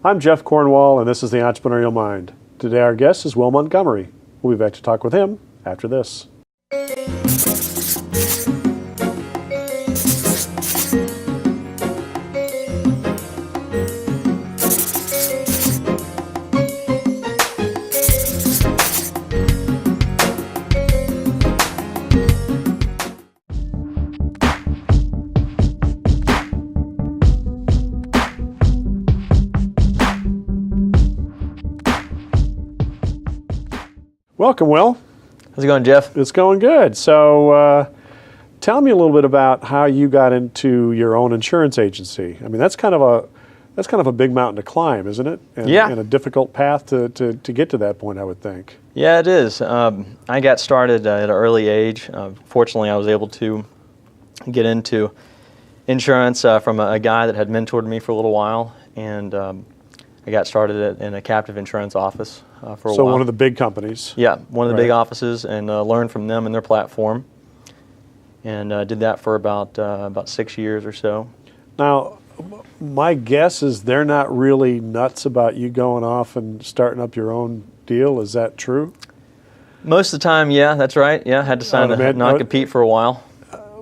I'm Jeff Cornwall, and this is the Entrepreneurial Mind. Today our guest is Will Montgomery. We'll be back to talk with him after this. Welcome, Will. How's it going, Jeff? It's going good. So tell me a little bit about how you got into your own insurance agency. I mean, that's kind of a big mountain to climb, isn't it? And, Yeah. And a difficult path to get to that point, I would think. Yeah, it is. I got started at an early age. Fortunately, I was able to get into insurance from a guy that had mentored me for a little while, and I got started in a captive insurance office for a while. So one of the big companies. Yeah, one of the big Right. offices, and learned from them and their platform, and did that for about 6 years or so. Now, my guess is they're not really nuts about you going off and starting up your own deal. Is that true? Most of the time, yeah, that's right. Yeah, had to sign a non-compete for a while.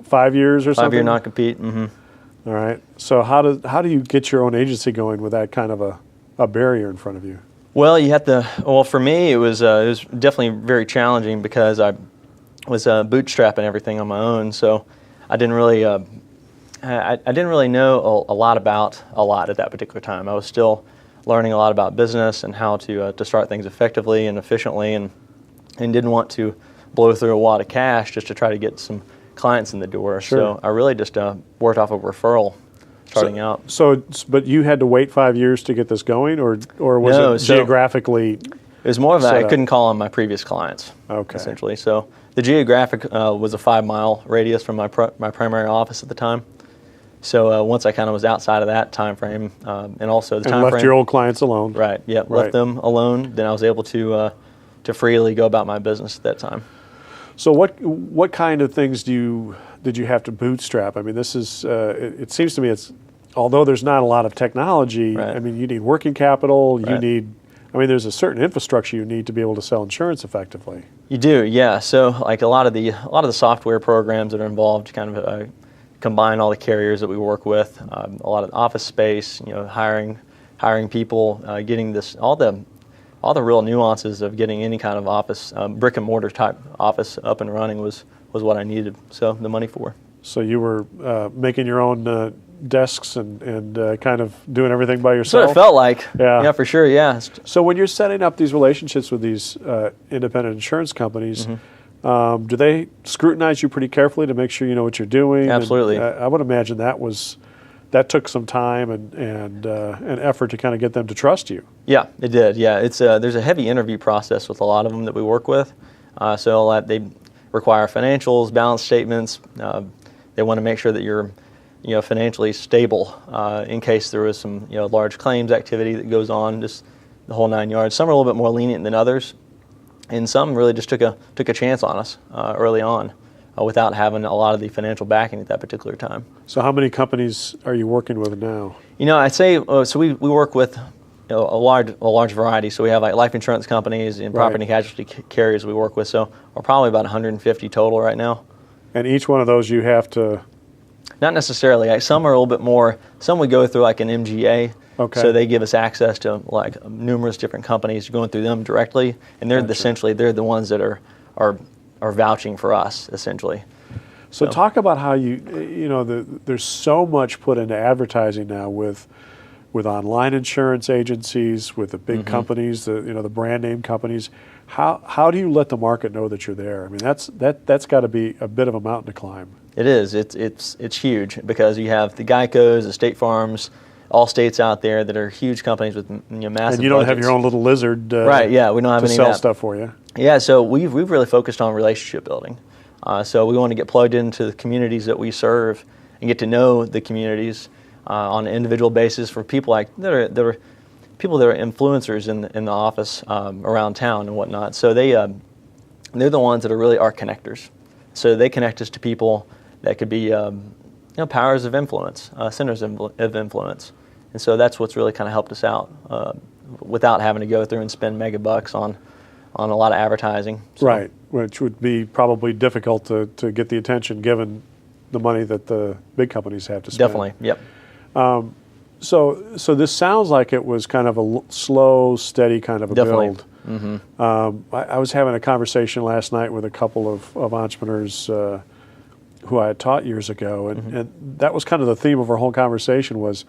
5 years or something? 5-year non-compete. Mm-hmm. All right. So how do you get your own agency going with that kind of a barrier in front of you? Well, you have to. Well, for me, it was definitely very challenging because I was bootstrapping everything on my own. So I didn't really I didn't really know a lot about a lot at that particular time. I was still learning a lot about business and how to start things effectively and efficiently, and didn't want to blow through a wad of cash just to try to get some clients in the door. Sure. So I really just worked off of referral starting out. So, but you had to wait 5 years to get this going, or was No, it so geographically? It was more of that set I up? couldn't call on my previous clients, Okay. essentially. So the geographic was a 5-mile radius from my primary office at the time. So once I kind of was outside of that time frame, and also the And time left frame, your old clients alone. right? Yeah, Right. left them alone. Then I was able to freely go about my business at that time. So what kind of things did you have to bootstrap? I mean, this is it seems to me it's, although there's not a lot of technology. Right. I mean, you need working capital. You Right. need. I mean, there's a certain infrastructure you need to be able to sell insurance effectively. You do, yeah. So like a lot of the software programs that are involved to kind of combine all the carriers that we work with, a lot of office space, hiring people, getting this all the real nuances of getting any kind of office, brick and mortar type office up and running was what I needed. So the money for. So you were making your own desks and kind of doing everything by That's what yourself. it felt like. Yeah. Yeah, for sure. Yeah. So when you're setting up these relationships with these independent insurance companies, Mm-hmm. do they scrutinize you pretty carefully to make sure you know what you're doing? And, Absolutely. I would imagine that took some time and effort to kind of get them to trust you. Yeah, it did. Yeah, it's there's a heavy interview process with a lot of them that we work with. So they require financials, balance statements. They want to make sure that you're, financially stable in case there was some, large claims activity that goes on, just the whole 9 yards. Some are a little bit more lenient than others, and some really just took a chance on us early on without having a lot of the financial backing at that particular time. So how many companies are you working with now? I'd say so. We work with a large variety. So we have like life insurance companies and property and casualty carriers we work with. So we're probably about 150 total right now. And each one of those you have to. Not necessarily. Some are a little bit more. Some we go through like an MGA. Okay. So they give us access to like numerous different companies, going through them directly, and they're essentially they're the ones that are vouching for us essentially. So talk about how there's so much put into advertising now with online insurance agencies, with the big companies, the brand name companies. How do you let the market know that you're there? I mean, that's got to be a bit of a mountain to climb. It is. It's huge because you have the Geicos, the State Farms, all states out there that are huge companies with massive. And you don't have budgets. your own little lizard, right? Yeah, we don't have to any sell of that stuff for you. Yeah, so we've really focused on relationship building. So we want to get plugged into the communities that we serve and get to know the communities on an individual basis for people that are people that are influencers in the office around town and whatnot. So they're the ones that are really our connectors. So they connect us to people that could be powers of influence, centers of influence, And so that's what's really kind of helped us out without having to go through and spend mega bucks on a lot of advertising. So. Right, which would be probably difficult to get the attention given the money that the big companies have to spend. Definitely, yep. So this sounds like it was kind of a slow, steady kind of a Definitely. build. Mm-hmm. I was having a conversation last night with a couple of entrepreneurs who I had taught years ago, and that was kind of the theme of our whole conversation was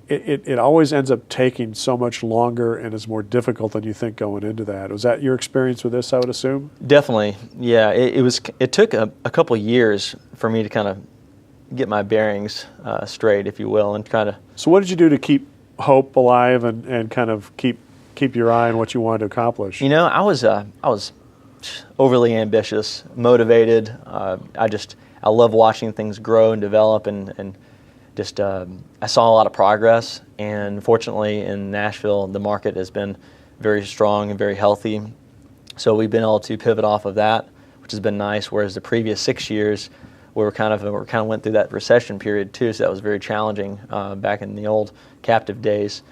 it always ends up taking so much longer and is more difficult than you think going into that. Was that your experience with this, I would assume? Definitely, yeah. It took a couple of years for me to kind of get my bearings straight, if you will, and kind of. So what did you do to keep hope alive and kind of keep your eye on what you wanted to accomplish? You know, I was overly ambitious, motivated. I love watching things grow and develop, and just I saw a lot of progress. And fortunately, in Nashville, the market has been very strong and very healthy. So we've been able to pivot off of that, which has been nice. Whereas the previous 6 years, we kind of went through that recession period too. So that was very challenging back in the old captive days.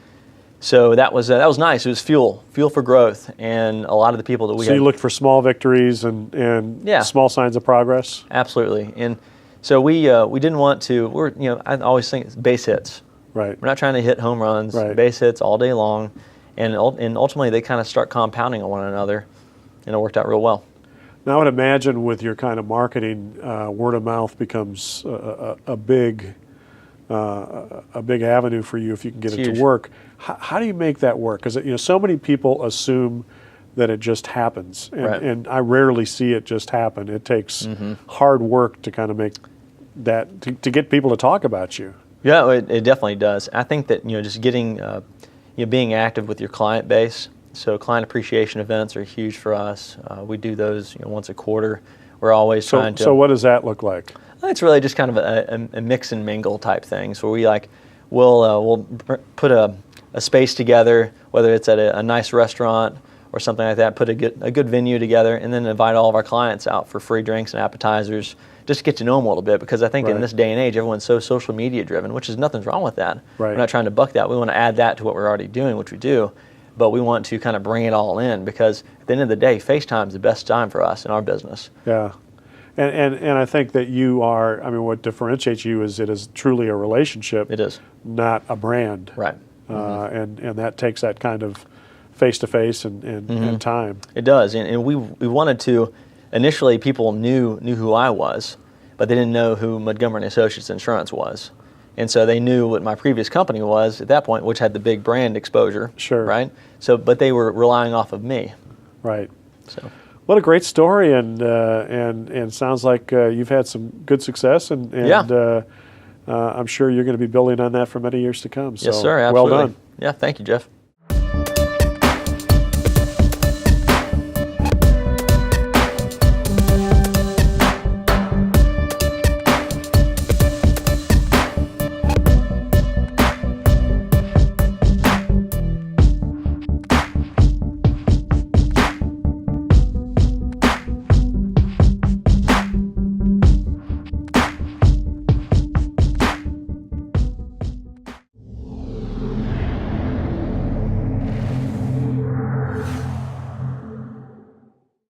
So that was nice. It was fuel for growth, and a lot of the people that we. So you looked for small victories and small signs of progress. Absolutely, and so we didn't want to. I always think it's base hits. Right. We're not trying to hit home runs. Right. Base hits all day long, and ultimately they kind of start compounding on one another, and it worked out real well. Now I would imagine with your kind of marketing, word of mouth becomes a big avenue for you if you can get It's it huge. to work. How do you make that work? Because so many people assume that it just happens, and I rarely see it just happen. It takes hard work to kind of make that to get people to talk about you. Yeah, it definitely does. I think that just getting being active with your client base. So client appreciation events are huge for us. We do those once a quarter. We're always trying to. So what does that look like? It's really just kind of a mix and mingle type thing. So we'll put a space together, whether it's at a nice restaurant or something like that. Put a good venue together, and then invite all of our clients out for free drinks and appetizers. Just to get to know them a little bit, because I think in this day and age, everyone's so social media driven, which is nothing's wrong with that. Right. We're not trying to buck that. We want to add that to what we're already doing, which we do. But we want to kind of bring it all in, because at the end of the day, FaceTime is the best time for us in our business. Yeah. And I think that you are, what differentiates you is it is truly a relationship. It is. Not a brand. Right. And that takes that kind of face-to-face and time. It does. And we wanted to, initially people knew who I was, but they didn't know who Montgomery & Associates Insurance was. And so they knew what my previous company was at that point, which had the big brand exposure. Sure. Right? So, but they were relying off of me. Right. So. What a great story, and sounds like you've had some good success, and I'm sure you're going to be building on that for many years to come. So Yes, sir. Absolutely. Well done. Yeah, thank you, Jeff.